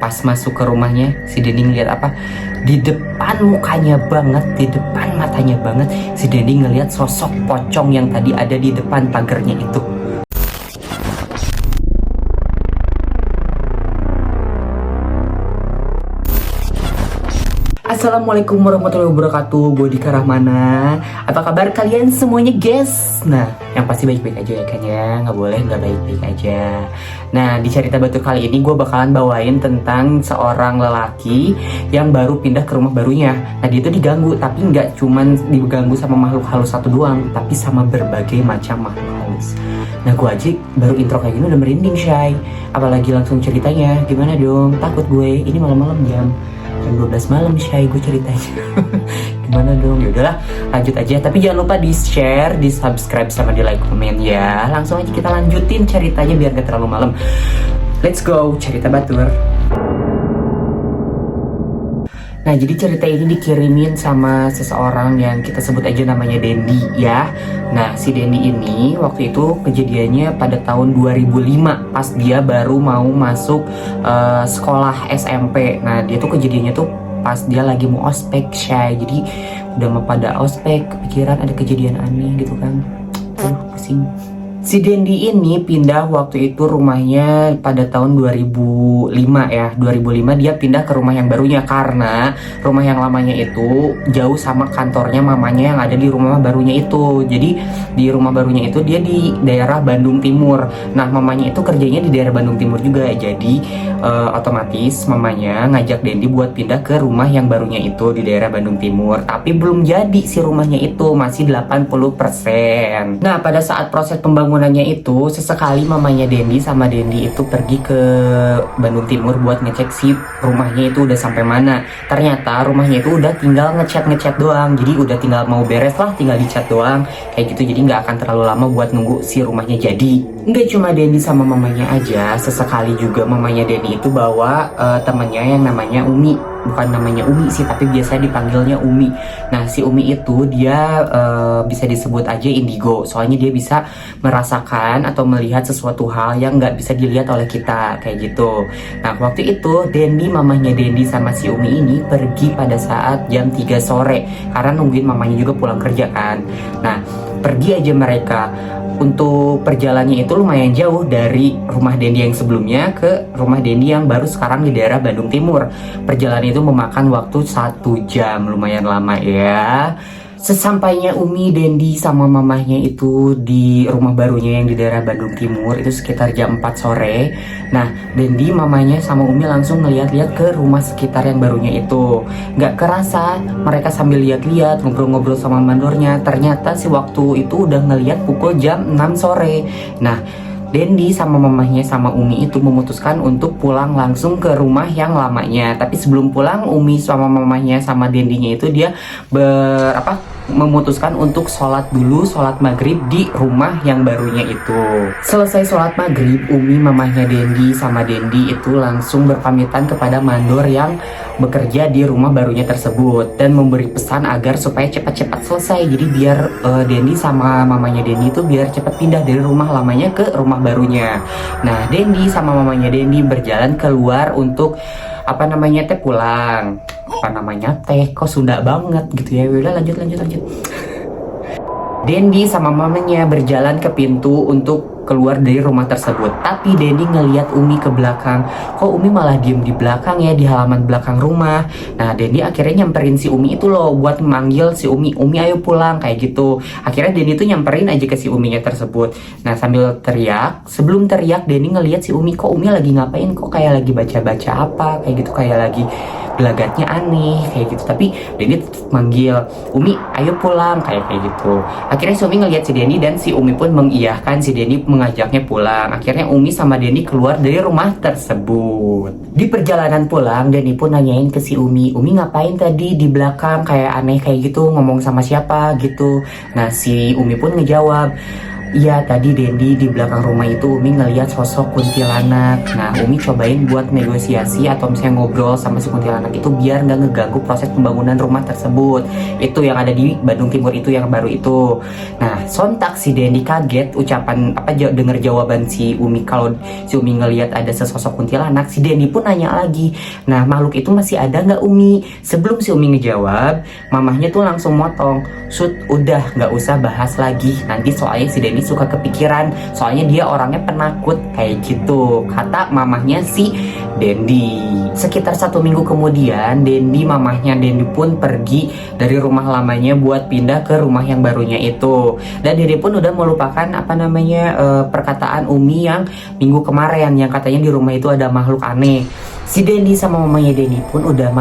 pas masuk ke rumahnya, si Dendi ngeliat apa? Di depan mukanya banget, di depan matanya banget, si Dendi ngeliat sosok pocong yang tadi ada di depan pagarnya itu. Assalamualaikum warahmatullahi wabarakatuh. Gue Dika Rahmana. Apa kabar kalian semuanya, guys? Nah, yang pasti baik-baik aja ya kan ya. Nggak boleh nggak baik-baik aja. Nah, di cerita batu kali ini gue bakalan bawain tentang seorang lelaki yang baru pindah ke rumah barunya. Nah, dia itu diganggu, tapi nggak cuman diganggu sama makhluk halus satu doang, tapi sama berbagai macam makhluk halus. Nah, gue aja baru intro kayak gini udah merinding, Shay. Apalagi langsung ceritanya. Gimana dong? Takut gue. Ini malam-malam jam 12 malam, Shay, gue ceritanya. Gimana dong? Yaudahlah, lanjut aja. Tapi jangan lupa di share, di subscribe, sama di like, komen ya. Langsung aja kita lanjutin ceritanya biar gak terlalu malam. Let's go, cerita batur. Nah, jadi cerita ini dikirimin sama seseorang yang kita sebut aja namanya Dendi ya. Nah, si Dendi ini waktu itu kejadiannya pada tahun 2005 pas dia baru mau masuk sekolah SMP. Nah, dia tuh kejadiannya tuh pas dia lagi mau ospek, Shay. Jadi udah mau pada ospek, kepikiran ada kejadian aneh gitu kan. Pusing. Si Dendi ini pindah waktu itu rumahnya pada tahun 2005 ya. 2005 dia pindah ke rumah yang barunya karena rumah yang lamanya itu jauh sama kantornya mamanya yang ada di rumah barunya itu. Jadi di rumah barunya itu dia di daerah Bandung Timur. Nah, mamanya itu kerjanya di daerah Bandung Timur juga. Jadi otomatis mamanya ngajak Dendi buat pindah ke rumah yang barunya itu di daerah Bandung Timur. Tapi belum jadi si rumahnya itu, masih 80%. Nah, pada saat proses pembangunannya itu sesekali mamanya Dendi sama Dendi itu pergi ke Bandung Timur buat ngecek si rumahnya itu udah sampai mana. Ternyata rumahnya itu udah tinggal ngecat doang. Jadi udah tinggal mau beres lah, tinggal dicat doang kayak gitu. Jadi nggak akan terlalu lama buat nunggu si rumahnya jadi. Nggak cuma Dendi sama mamanya aja, sesekali juga mamanya Dendi itu bawa temennya yang namanya Umi. Bukan namanya Umi sih, tapi biasanya dipanggilnya Umi. Nah, si Umi itu dia bisa disebut aja indigo. Soalnya dia bisa merasakan atau melihat sesuatu hal yang nggak bisa dilihat oleh kita, kayak gitu. Nah, waktu itu Dendi, mamanya Dendi sama si Umi ini pergi pada saat jam 3 sore karena nungguin mamanya juga pulang kerja kan. Nah, pergi aja mereka. Untuk perjalanannya itu lumayan jauh dari rumah Dendi yang sebelumnya ke rumah Dendi yang baru sekarang di daerah Bandung Timur. Perjalanan itu memakan waktu 1 jam, lumayan lama ya. Sesampainya Umi, Dendi sama mamahnya itu di rumah barunya yang di daerah Bandung Timur itu sekitar jam 4 sore. Nah, Dendi, mamanya sama Umi langsung ngeliat-liat ke rumah sekitar yang barunya itu. Nggak kerasa mereka sambil lihat-lihat, ngobrol-ngobrol sama mandornya. Ternyata si waktu itu udah ngeliat pukul jam 6 sore. Nah, Dendi sama mamahnya sama Umi itu memutuskan untuk pulang langsung ke rumah yang lamanya. Tapi sebelum pulang, Umi sama mamahnya sama Dendinya itu dia memutuskan untuk sholat dulu, sholat maghrib di rumah yang barunya itu. Selesai sholat maghrib, Umi, mamahnya Dendi sama Dendi itu langsung berpamitan kepada mandor yang bekerja di rumah barunya tersebut dan memberi pesan agar supaya cepat-cepat selesai. Jadi biar Dendi sama mamanya Dendi itu biar cepat pindah dari rumah lamanya ke rumah barunya. Nah, Dendi sama mamanya Dendi berjalan keluar untuk pulang. Kok Sunda banget gitu ya. Udah lanjut. Dendi sama mamanya berjalan ke pintu untuk keluar dari rumah tersebut. Tapi Dendi ngeliat Umi ke belakang. Kok Umi malah diem di belakang ya, di halaman belakang rumah. Nah, Dendi akhirnya nyamperin si Umi itu loh buat manggil si Umi. Umi, ayo pulang, kayak gitu. Akhirnya Dendi tuh nyamperin aja ke si Uminya tersebut. Nah, sambil teriak, sebelum teriak Dendi ngeliat si Umi. Kok Umi lagi ngapain? Kok kayak lagi baca-baca apa? Kayak gitu, kayak lagi gelagatnya aneh kayak gitu. Tapi Dendi tetap manggil Umi, ayo pulang, kayak gitu. Akhirnya si Umi ngeliat si Dendi dan si Umi pun mengiyahkan si Dendi mengajaknya pulang. Akhirnya Umi sama Dendi keluar dari rumah tersebut. Di perjalanan pulang, Dendi pun nanyain ke si Umi ngapain tadi di belakang kayak aneh kayak gitu, ngomong sama siapa gitu. Nah, si Umi pun ngejawab, Iya, tadi Dendi di belakang rumah itu Umi ngeliat sosok kuntilanak. Nah, Umi cobain buat negosiasi atau misalnya ngobrol sama si kuntilanak itu biar nggak ngeganggu proses pembangunan rumah tersebut. Itu yang ada di Bandung Timur itu yang baru itu. Nah, sontak si Dendi kaget ucapan denger jawaban si Umi kalau si Umi ngeliat ada sesosok kuntilanak. Si Dendi pun nanya lagi. Nah, makhluk itu masih ada nggak Umi? Sebelum si Umi ngejawab, mamahnya tuh langsung motong. Sud, udah nggak usah bahas lagi. Nanti soalnya si Dendi suka kepikiran, soalnya dia orangnya penakut kayak gitu, kata mamahnya si Dendi. Sekitar 1 minggu kemudian, mamahnya Dendi pun pergi dari rumah lamanya buat pindah ke rumah yang barunya itu. Dan Dendi pun udah melupakan perkataan Umi yang minggu kemarin yang katanya di rumah itu ada makhluk aneh. Si Dendi sama mamanya Dendi pun udah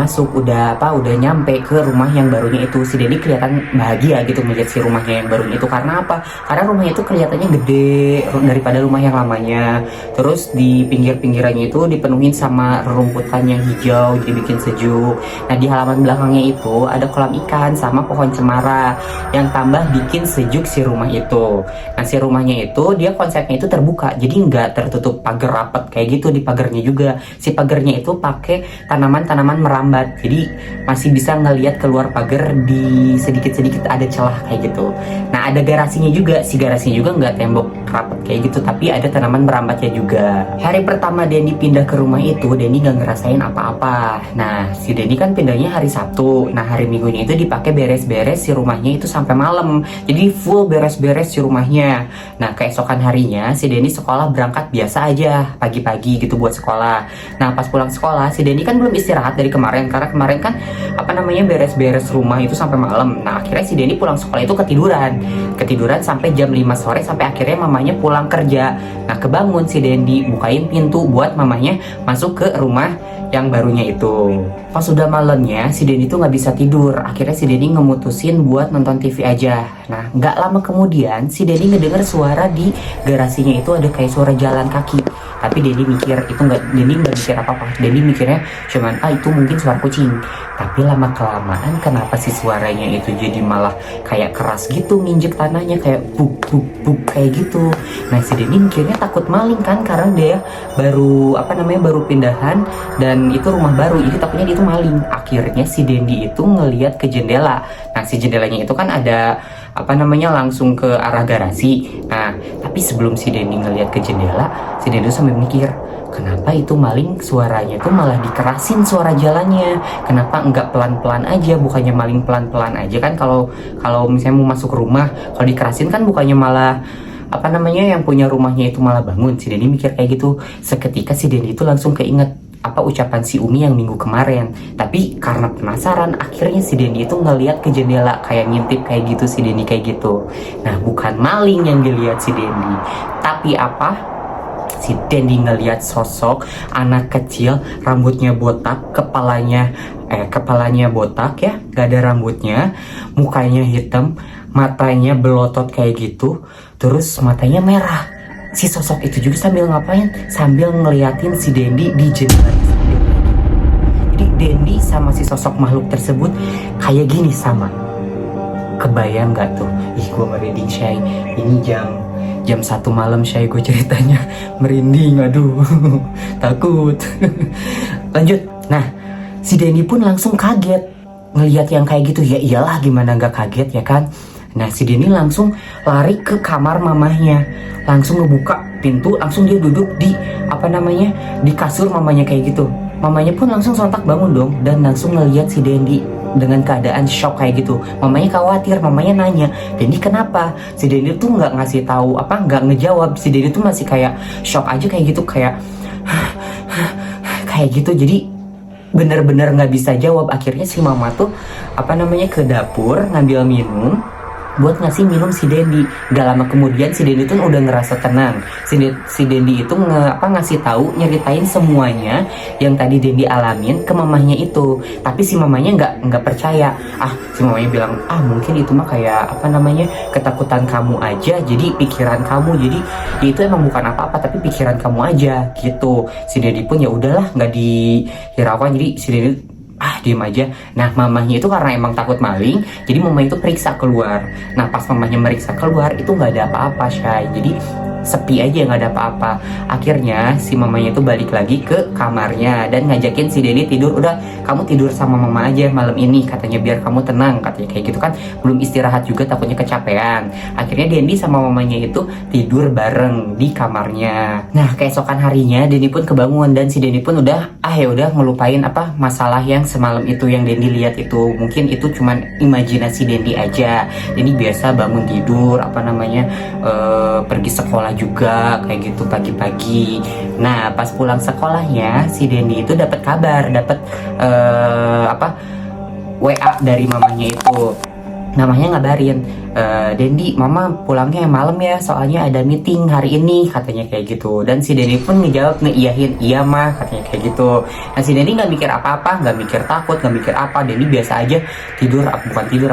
nyampe ke rumah yang barunya itu. Si Dendi kelihatan bahagia gitu melihat si rumahnya yang barunya itu. Karena apa? Karena rumahnya itu kelihatannya gede daripada rumah yang lamanya. Terus di pinggir-pinggirannya itu dipenuhin sama rerumputan yang hijau, jadi bikin sejuk. Nah, di halaman belakangnya itu ada kolam ikan sama pohon cemara yang tambah bikin sejuk si rumah itu. Nah, si rumahnya itu dia konsepnya itu terbuka, jadi nggak tertutup pagar rapet kayak gitu di pagarnya juga. Si pagarnya itu pakai tanaman-tanaman merambat, jadi masih bisa ngelihat keluar pagar, di sedikit-sedikit ada celah kayak gitu. Nah, ada garasinya juga, si garasinya juga nggak tembok rapet kayak gitu, tapi ada tanaman merambatnya juga. Hari pertama Dendi pindah ke rumah itu, Dendi nggak ngerasain apa-apa. Nah, si Dendi kan pindahnya hari Sabtu. Nah, hari Minggunya itu dipakai beres-beres si rumahnya itu sampai malam, jadi full beres-beres si rumahnya. Nah, keesokan harinya si Dendi sekolah berangkat biasa aja pagi-pagi gitu buat sekolah. Nah, pas pulang sekolah si Dendi kan belum istirahat dari kemarin, karena kemarin kan beres-beres rumah itu sampai malam. Nah, akhirnya si Dendi pulang sekolah itu ketiduran sampai jam 5 sore, sampai akhirnya mamanya pulang kerja. Nah, kebangun si Dendi bukain pintu buat mamanya masuk ke rumah yang barunya itu. Pas sudah malamnya si Dendi tuh nggak bisa tidur. Akhirnya si Dendi ngemutusin buat nonton TV aja. Nah, nggak lama kemudian si Dendi ngedenger suara di garasinya itu ada kayak suara jalan kaki. Tapi Dendi nggak mikir apa-apa. Dendi mikirnya cuman itu mungkin suara kucing. Tapi lama kelamaan kenapa sih suaranya itu jadi malah kayak keras gitu, nginjek tanahnya kayak buk buk buk kayak gitu. Nah, si Dendi mikirnya takut maling kan, karena dia baru pindahan dan itu rumah baru, jadi takutnya itu maling. Akhirnya si Dendi itu ngelihat ke jendela. Nah, si jendelanya itu kan ada langsung ke arah garasi. Nah, tapi sebelum si Dendi ngelihat ke jendela, si Dendi sampai mikir, kenapa itu maling suaranya tuh malah dikerasin suara jalannya? Kenapa enggak pelan-pelan aja? Bukannya maling pelan-pelan aja kan, kalau misalnya mau masuk rumah, kalau dikerasin kan bukannya malah yang punya rumahnya itu malah bangun. Si Dendi mikir kayak gitu. Seketika si Dendi itu langsung keinget ucapan si Umi yang minggu kemarin. Tapi karena penasaran, akhirnya si Dendi itu ngeliat ke jendela, kayak ngintip kayak gitu si Dendi kayak gitu. Nah, bukan maling yang dilihat si Dendi, tapi si Dendi ngeliat sosok anak kecil, rambutnya botak, kepalanya botak ya, gak ada rambutnya, mukanya hitam, matanya belotot kayak gitu, terus matanya merah. Si sosok itu juga sambil ngapain? Sambil ngeliatin si Dendi di jendela. Jadi Dendi sama si sosok makhluk tersebut kayak gini sama. Kebayang gak tuh? Gue merinding, Shay. Ini jam 1 malam, Shay, gue ceritanya merinding. Aduh, takut. Lanjut. Nah, si Dendi pun langsung kaget ngeliat yang kayak gitu. Ya iyalah, gimana gak kaget ya kan? Nah, si Dendi langsung lari ke kamar mamahnya, langsung ngebuka pintu, langsung dia duduk di di kasur mamanya kayak gitu. Mamanya pun langsung sontak bangun dong, dan langsung ngeliat si Dendi dengan keadaan shock kayak gitu. Mamanya khawatir, mamanya nanya, Dendi kenapa? Si Dendi tuh nggak ngasih tahu nggak ngejawab. Si Dendi tuh masih kayak shock aja kayak gitu, kayak gitu. Jadi bener-bener nggak bisa jawab. Akhirnya si mama tuh ke dapur ngambil minum buat ngasih minum si Dendi. Gak lama kemudian si Dendi tuh udah ngerasa tenang. Si Dendi itu ngasih tahu, nyeritain semuanya yang tadi Dendi alamin ke mamahnya itu. Tapi si mamanya nggak percaya. Si mamanya bilang, mungkin itu mah kayak ketakutan kamu aja, jadi pikiran kamu, jadi itu emang bukan apa-apa tapi pikiran kamu aja gitu. Si Dendi pun ya udahlah, nggak dihiraukan. Jadi si Dendi diem aja. Nah mamahnya itu karena emang takut maling, jadi mamanya itu periksa keluar. Nah pas mamanya meriksa keluar itu nggak ada apa-apa, Shay. Jadi sepi aja, nggak ada apa-apa. Akhirnya si mamanya itu balik lagi ke kamarnya dan ngajakin si Denny tidur. Udah, kamu tidur sama mama aja malam ini, katanya, biar kamu tenang, katanya kayak gitu kan. Belum istirahat juga, takutnya kecapean. Akhirnya Denny sama mamanya itu tidur bareng di kamarnya. Nah keesokan harinya Denny pun kebangun dan si Denny pun udah ya udah ngelupain apa masalah yang semalam itu yang Denny lihat itu. Mungkin itu cuman imajinasi Denny aja. Denny biasa bangun tidur pergi sekolah juga kayak gitu pagi-pagi. Nah pas pulang sekolahnya si Denny itu dapat kabar, dapat WA dari mamanya itu. Namanya ngabarin, Dendi, mama pulangnya malam ya, soalnya ada meeting hari ini, katanya kayak gitu. Dan si Denny pun ngejawab, ngeiyahin, iya mah, katanya kayak gitu. Nah si Denny nggak mikir apa-apa, nggak mikir takut, nggak mikir apa. Denny biasa aja tidur, bukan tidur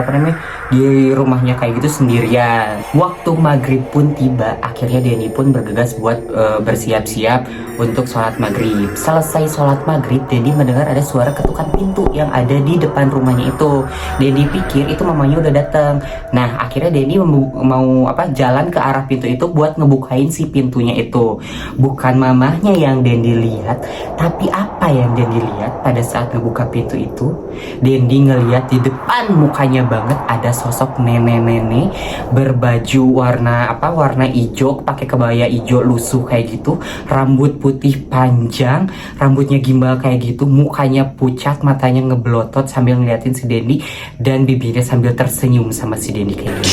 di rumahnya kayak gitu sendirian. Waktu maghrib pun tiba, akhirnya Denny pun bergegas buat bersiap-siap untuk sholat maghrib. Selesai sholat maghrib, Denny mendengar ada suara ketukan pintu yang ada di depan rumahnya itu. Denny pikir itu mamanya udah datang. Nah akhirnya Denny mau jalan ke arah pintu itu buat ngebukain si pintunya itu. Bukan mamahnya yang Denny lihat, tapi apa yang Denny lihat pada saat ngebuka pintu itu? Denny ngeliat di depan mukanya banget ada sosok nenek-nenek berbaju warna hijau, pakai kebaya hijau lusuh kayak gitu, rambut putih panjang, rambutnya gimbal kayak gitu, mukanya pucat, matanya ngeblotot sambil ngeliatin si Denny dan bibirnya sambil tersenyum sama si Denny kayak gitu.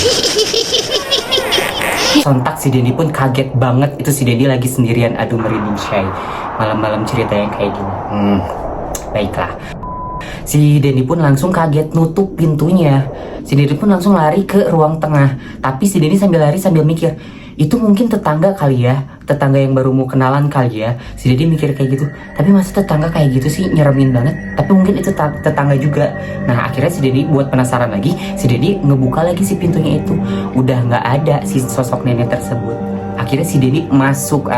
Sontak si Denny pun kaget banget, itu si Denny lagi sendirian. Aduh merinding, Shay, malam-malam cerita yang kayak gini. Baiklah. Si Denny pun langsung kaget, nutup pintunya. Si Denny pun langsung lari ke ruang tengah. Tapi si Denny sambil lari sambil mikir, itu mungkin tetangga kali ya, tetangga yang baru mau kenalan kali ya. Si Denny mikir kayak gitu. Tapi masa tetangga kayak gitu sih, nyeremin banget. Tapi mungkin itu tetangga juga. Nah akhirnya si Denny buat penasaran lagi, si Denny ngebuka lagi si pintunya itu. Udah nggak ada si sosok nenek tersebut. Akhirnya si Denny masuk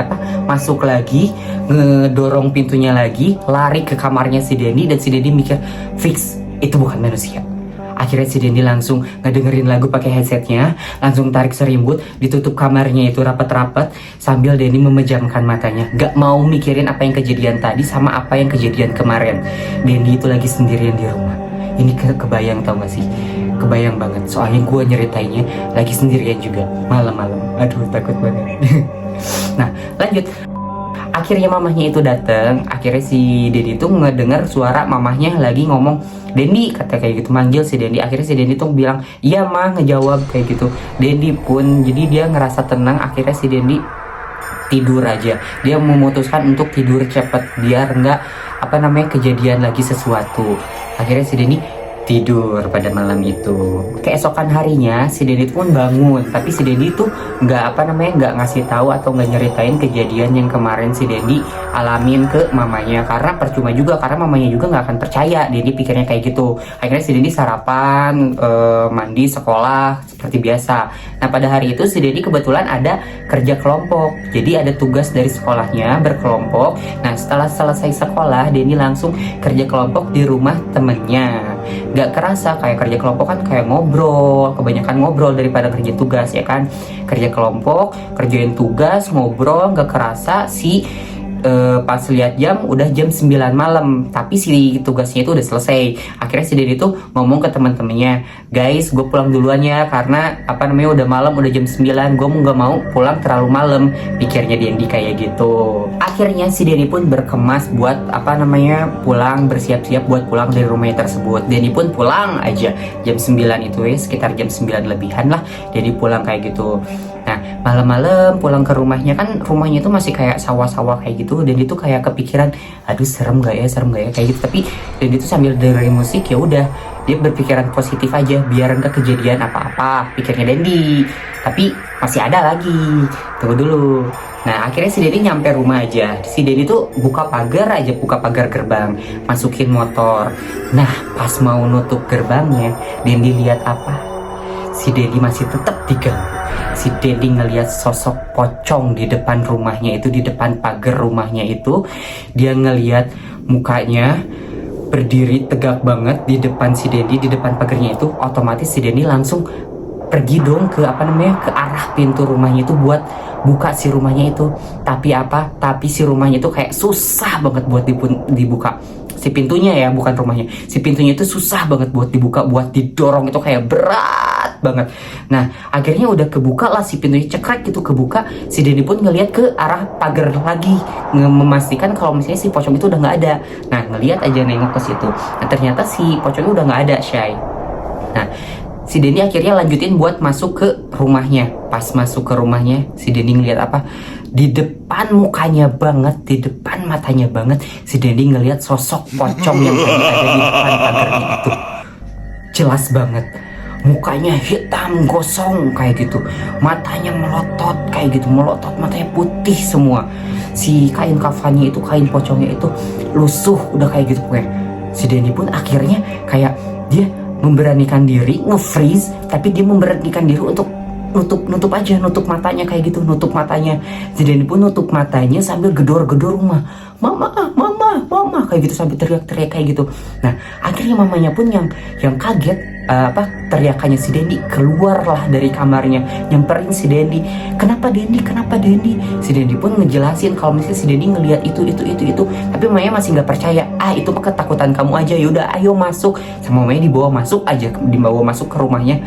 lagi, ngedorong pintunya lagi, lari ke kamarnya si Denny. Dan si Denny mikir, fix itu bukan manusia. Akhirnya si Denny langsung ngedengerin lagu pakai headsetnya, langsung tarik selimut, ditutup kamarnya itu rapat-rapat sambil Denny memejamkan matanya, gak mau mikirin apa yang kejadian tadi sama apa yang kejadian kemarin. Denny itu lagi sendirian di rumah. Ini kebayang, tau gak sih? Kebayang banget, soalnya gue nyeritainnya lagi sendirian juga malam-malam. Aduh takut banget. Nah lanjut. Akhirnya mamahnya itu datang. Akhirnya si Denny tuh ngedengar suara mamahnya lagi ngomong, Denny, kata kayak gitu, manggil si Denny. Akhirnya si Denny tuh bilang, iya mah, ngejawab kayak gitu. Denny pun jadi dia ngerasa tenang. Akhirnya si Denny tidur aja. Dia memutuskan untuk tidur cepet biar nggak kejadian lagi sesuatu. Akhirnya si Denny tidur pada malam itu. Keesokan harinya si Denny pun bangun, tapi si Denny tuh nggak ngasih tahu atau nggak nyeritain kejadian yang kemarin si Denny alamin ke mamanya, karena percuma juga, karena mamanya juga nggak akan percaya. Denny pikirnya kayak gitu. Akhirnya si Denny sarapan, mandi, sekolah seperti biasa. Nah pada hari itu si Denny kebetulan ada kerja kelompok, jadi ada tugas dari sekolahnya berkelompok. Nah setelah selesai sekolah, Denny langsung kerja kelompok di rumah temennya. Gak kerasa kayak kerja kelompok kan kayak ngobrol, kebanyakan ngobrol daripada kerja tugas ya kan. Kerja kelompok, kerjain tugas, ngobrol, gak kerasa pas lihat jam udah jam 9 malam, tapi si tugasnya itu udah selesai. Akhirnya si Denny tuh ngomong ke teman-temannya, guys gue pulang duluan ya, karena udah malam, udah jam 9, gue nggak mau pulang terlalu malam, pikirnya Denny kayak gitu. Akhirnya si Denny pun berkemas buat pulang, bersiap-siap buat pulang dari rumahnya tersebut. Denny pun pulang aja jam 9 itu ya, sekitar jam 9 lebihan lah Denny pulang kayak gitu. Nah malam-malam pulang ke rumahnya, kan rumahnya itu masih kayak sawah-sawah kayak gitu. Dan itu kayak kepikiran, aduh serem gak ya kayak gitu. Tapi dan itu sambil dengerin musik, ya udah dia berpikiran positif aja biar enggak kejadian apa-apa, pikirnya Denny. Tapi masih ada lagi, tunggu dulu. Nah akhirnya si Denny nyampe rumah aja. Si Denny tuh buka pagar gerbang, masukin motor. Nah pas mau nutup gerbangnya, Denny lihat apa? Si Denny masih tetap diganggu. Si Denny ngelihat sosok pocong di depan rumahnya itu, di depan pagar rumahnya itu. Dia ngelihat mukanya berdiri tegak banget di depan si Dendi, di depan pagarnya itu. Otomatis si Dendi langsung pergi dong ke ke arah pintu rumahnya itu buat buka si rumahnya itu. Tapi si rumahnya itu kayak susah banget buat dibuka. Si pintunya ya, bukan rumahnya. Si pintunya itu susah banget buat dibuka, buat didorong itu kayak berat banget. Nah, akhirnya udah kebuka lah si pintunya, cekrek gitu kebuka. Si Denny pun ngelihat ke arah pagar lagi, memastikan kalau misalnya si pocong itu udah nggak ada. Nah, ngelihat aja nengok ke situ. Nah, ternyata si pocongnya udah nggak ada, Shay. Nah, si Denny akhirnya lanjutin buat masuk ke rumahnya. Pas masuk ke rumahnya, si Denny ngeliat apa? Di depan mukanya banget, di depan matanya banget, si Denny ngeliat sosok pocong yang tadi ada di depan pagarnya itu. Jelas banget. Mukanya hitam gosong kayak gitu. Matanya melotot kayak gitu, melotot, matanya putih semua. Si kain kafannya itu, kain pocongnya itu lusuh udah kayak gitu pokoknya. Si Denny pun akhirnya kayak dia memberanikan diri nge-freeze, tapi dia memberanikan diri untuk nutup matanya kayak gitu, nutup matanya. Si Denny pun nutup matanya sambil gedor-gedor rumah, mama kayak gitu, sambil teriak-teriak kayak gitu. Nah, akhirnya mamanya pun yang kaget teriakannya si Denny, keluarlah dari kamarnya, nyamperin si Denny. Kenapa Denny? Si Denny pun ngejelasin kalau misalnya si Denny ngelihat itu, tapi mamanya masih nggak percaya. Itu ketakutan kamu aja, yaudah ayo masuk. Sama mamanya dibawa masuk ke rumahnya,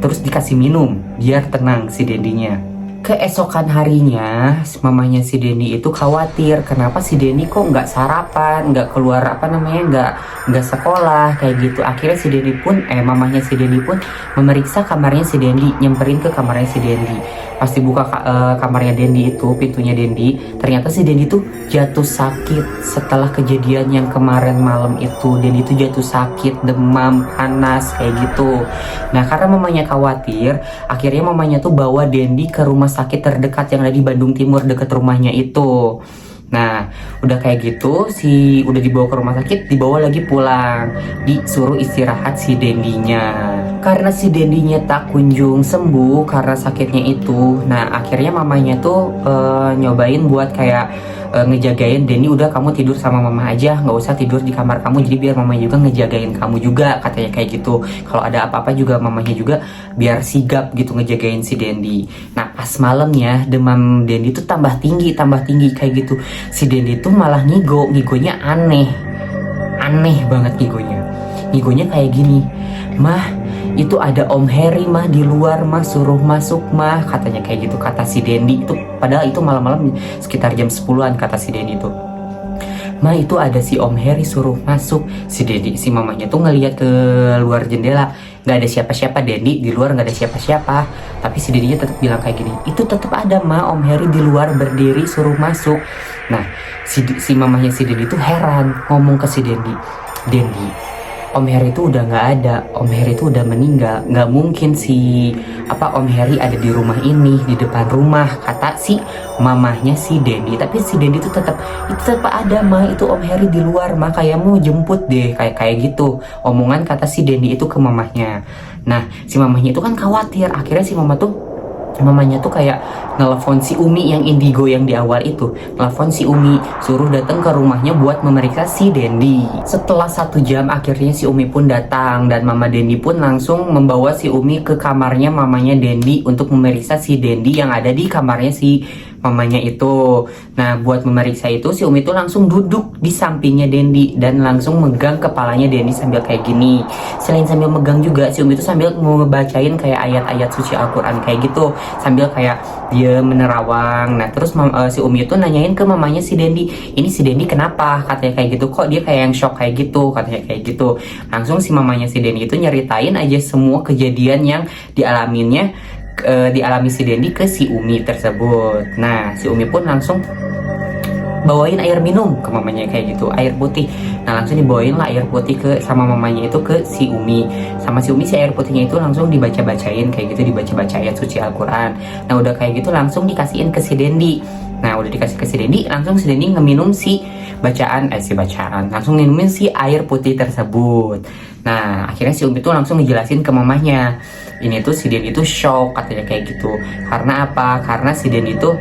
terus dikasih minum biar tenang si Denny-nya. Keesokan harinya, mamanya si Denny itu khawatir kenapa si Denny kok nggak sarapan, nggak keluar nggak sekolah kayak gitu. Akhirnya mamanya si Denny pun memeriksa kamarnya si Denny, nyamperin ke kamarnya si Denny. Pas dibuka kamarnya Denny itu, pintunya Denny, ternyata si Denny tuh jatuh sakit setelah kejadian yang kemarin malam itu. Denny itu jatuh sakit, demam, panas kayak gitu. Nah, karena mamanya khawatir, akhirnya mamanya tuh bawa Denny ke rumah sakit terdekat yang ada di Bandung Timur deket rumahnya itu. Nah, udah kayak gitu, udah dibawa ke rumah sakit, dibawa lagi pulang, disuruh istirahat si Dendy-nya. Karena si Dendy-nya tak kunjung sembuh karena sakitnya itu. Nah, akhirnya mamanya tuh nyobain buat kayak ngejagain Denny, udah kamu tidur sama mama aja, nggak usah tidur di kamar kamu, jadi biar mamanya juga ngejagain kamu juga, katanya kayak gitu. Kalau ada apa-apa juga mamanya juga biar sigap gitu ngejagain si Denny. Nah, pas malamnya demam Denny tuh tambah tinggi kayak gitu. Si Denny tuh malah ngigonya aneh banget ngigonya kayak gini, mah itu ada Om Harry mah di luar mah, suruh masuk mah, katanya kayak gitu, kata si Denny itu. Padahal itu malam-malam sekitar jam 10-an, kata si Denny itu, mah itu ada si Om Harry suruh masuk. Si mamanya tuh ngeliat ke luar jendela, nggak ada siapa-siapa Denny, di luar nggak ada siapa-siapa. Tapi si Denny-nya tetap bilang kayak gini, itu tetap ada mah Om Harry di luar berdiri suruh masuk. Nah, si mamanya si Denny tuh heran, ngomong ke si Denny, Om Harry itu udah nggak ada, Om Harry itu udah meninggal, nggak mungkin Om Harry ada di rumah ini, di depan rumah, kata si mamahnya si Denny. Tapi si Denny itu tetap ada mah, itu Om Harry di luar mah, kayak mau jemput deh, kayak gitu omongan kata si Denny itu ke mamahnya. Nah, si mamahnya itu kan khawatir, akhirnya mamanya tuh kayak nelfon si Umi yang indigo yang di awal itu, nelfon si Umi suruh datang ke rumahnya buat memeriksa si Denny. Setelah 1 jam akhirnya si Umi pun datang, dan mama Denny pun langsung membawa si Umi ke kamarnya mamanya Denny untuk memeriksa si Denny yang ada di kamarnya si mamanya itu. Nah, buat memeriksa itu si Umi tuh langsung duduk di sampingnya Denny dan langsung megang kepalanya Denny sambil kayak gini. Selain sambil megang juga, si Umi tuh sambil mau ngebacain kayak ayat-ayat suci Al-Quran kayak gitu, sambil kayak dia menerawang. Nah, terus si Umi itu nanyain ke mamanya si Denny, ini si Denny kenapa, katanya kayak gitu, kok dia kayak yang shock kayak gitu, katanya kayak gitu. Langsung si mamanya si Denny itu nyeritain aja semua kejadian yang dialami si Denny ke si Umi tersebut. Nah, si Umi pun langsung bawain air minum ke mamanya kayak gitu, air putih. Nah, langsung dibawain lah air putih sama mamanya itu ke si Umi. Sama si Umi si air putihnya itu langsung dibaca-bacain kayak gitu, dibaca ayat suci Al-Quran. Nah, udah kayak gitu langsung dikasihin ke si Denny. Nah, udah dikasih ke si Denny, langsung si Denny ngeminum langsung minumin si air putih tersebut. Nah, akhirnya si Umi tuh langsung ngejelasin ke mamahnya. Ini tuh si Denny tuh shock, katanya kayak gitu. Karena apa? Karena si Denny tuh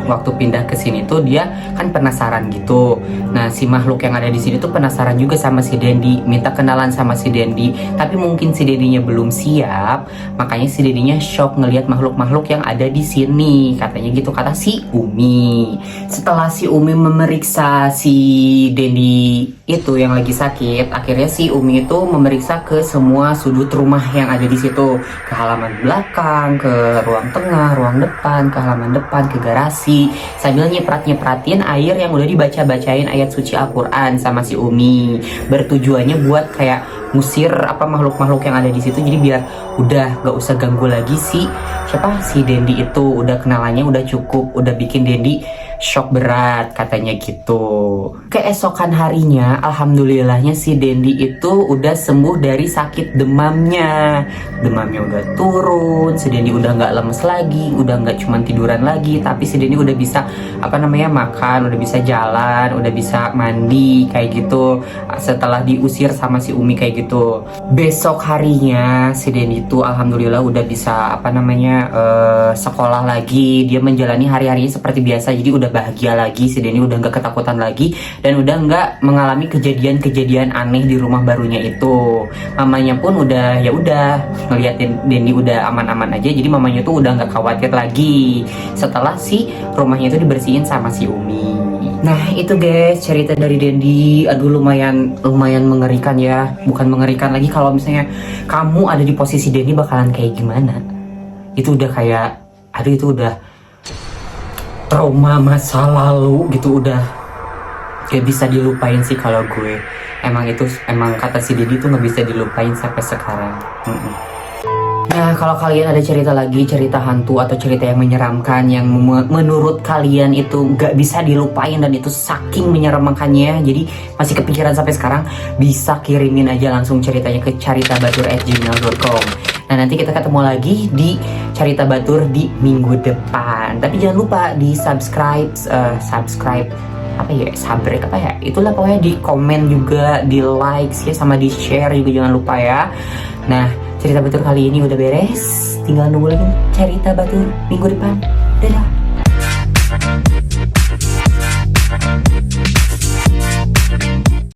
waktu pindah ke sini tuh dia kan penasaran gitu. Nah, si makhluk yang ada di sini tuh penasaran juga sama si Dendi, minta kenalan sama si Dendi. Tapi mungkin si Dendinya belum siap, makanya si Dendinya shock ngelihat makhluk-makhluk yang ada di sini. Katanya gitu kata si Umi. Setelah si Umi memeriksa si Dendi itu yang lagi sakit, akhirnya si Umi itu memeriksa ke semua sudut rumah yang ada di situ, ke halaman belakang, ke ruang tengah, ruang depan, ke halaman depan, ke garasi, sambil nyeprat-nyepratin air yang udah dibaca-bacain ayat suci Al-Quran sama si Umi. Bertujuannya buat kayak ngusir apa makhluk-makhluk yang ada di situ, jadi biar udah gak usah ganggu lagi si Dendi itu. Udah kenalannya udah cukup, udah bikin Dendi shock berat katanya gitu. Keesokan harinya alhamdulillahnya si Dendi itu udah sembuh dari sakit demamnya. Demamnya udah turun, si Dendi udah nggak lemes lagi, udah nggak cuman tiduran lagi, tapi si Dendi udah bisa makan, udah bisa jalan, udah bisa mandi kayak gitu setelah diusir sama si Umi kayak gitu. Besok harinya si Dendi itu alhamdulillah udah bisa sekolah lagi. Dia menjalani hari-harinya seperti biasa, jadi udah bahagia lagi. Si Dendi udah nggak ketakutan lagi dan udah nggak mengalami kejadian-kejadian aneh di rumah barunya itu. Mamanya pun udah ngeliatin Dendi udah aman-aman aja, jadi mamanya tuh udah nggak khawatir lagi setelah si rumahnya itu dibersihin sama si Umi. Nah itu guys cerita dari Dendi. Aduh lumayan mengerikan ya. Bukan mengerikan lagi, kalau misalnya kamu ada di posisi Dendi bakalan kayak gimana. Itu udah kayak, aduh itu udah trauma masa lalu gitu, udah gak bisa dilupain sih kalau gue. Emang kata si Dendi tuh gak bisa dilupain sampai sekarang. Nah kalau kalian ada cerita hantu atau cerita yang menyeramkan yang menurut kalian itu gak bisa dilupain dan itu saking menyeramkannya, jadi masih kepikiran sampai sekarang, bisa kirimin aja langsung ceritanya ke caritabatur@gmail.com. Nah nanti kita ketemu lagi di Carita Batur di minggu depan. Tapi jangan lupa di subscribe itulah pokoknya, di komen juga, di like ya, sama di share juga jangan lupa ya. Nah Cerita Batur kali ini udah beres, tinggal nunggu lagi Cerita Batur minggu depan. Dadah.